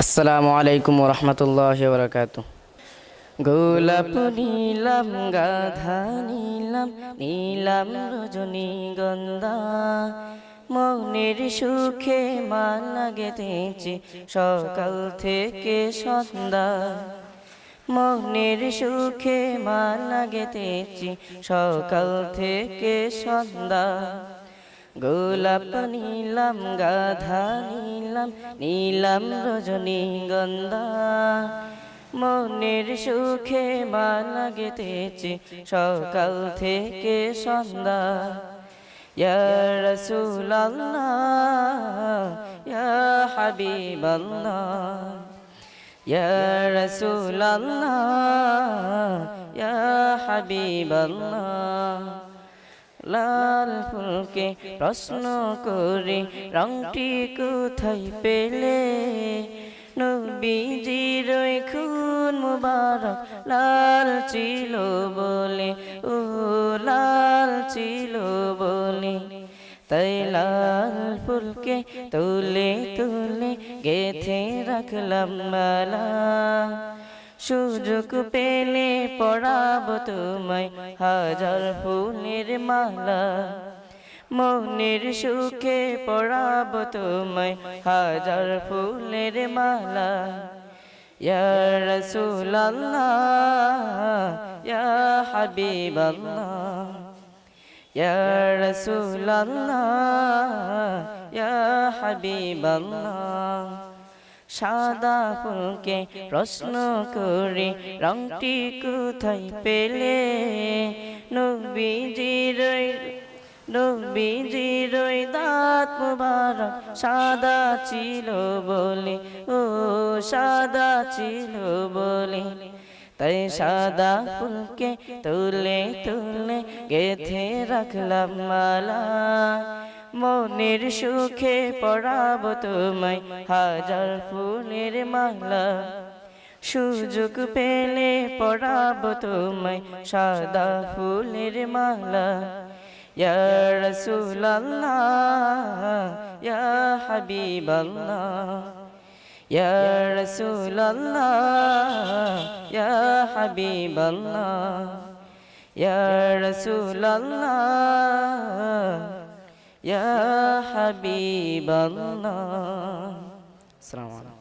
আসসালামু আলাইকুম ওরহমতুল্লাহি ওয়াবারাকাতুহু। গোলাপ নীলাম গাধা নীলাম নীলাম রজনীগন্ধা, মনের সুখে মালা গেঁথেছি সকাল থেকে সন্ধ্যা। মনের সুখে মালা গেঁথেছি সকাল থেকে সন্ধ্যা। গোলাপ নীলাম গাধা নীলাম নীলাম রজনীগন্ধা, মনের সুখে মালা গেঁথেছি সকাল থেকে সন্ধ্যা। ইয়া রাসূলুল্লাহ ইয়া হাবিবাল্লাহ, ইয়া রাসূলুল্লাহ ইয়া হাবিবাল্লাহ। লাল ফুলকে প্রশ্ন করে রংটি কোথায় পেলে, নবীজির ওই খুন মুবারক লাল ছিল বলে, ও লাল ছিল বলে। তাই লাল ফুলকে তুলে তুলে গেথে রাখলাম মালা, সুযোগ পেলে পড়াবো তোমায় হাজার ফুলের মালা। মনের সুখে পড়াবো তোমায় হাজার ফুলের মালা। ইয়া রাসূলুল্লাহ ইয়া হাবিবাল্লাহ, ইয়া রাসূলুল্লাহ ইয়া হাবিবাল্লাহ। সাদা ফুলকে প্রশ্ন করে রংটি কোথায় পেলে, নবীজির ওই দাঁত মুবারক সাদা ছিল বলে, ও সাদা ছিল বলে। তাই সাদা ফুলকে তুলে তুলে গেথে রাখলাম মালা, মনের সুখে পড়াবো তোমায় হাজার ফুলের মালা। সুযোগ পেলে পড়াবো তোমায় সাদা ফুলের মালা। ইয়া রাসূলুল্লাহ ইয়া হাবিবাল্লাহ, ইয়া রাসূলুল্লাহ ইয়া হাবিবাল্লাহ, ইয়া রাসূলুল্লাহ ইয়া হাবিবাল্লাহ। আসসালামু আলাইকুম।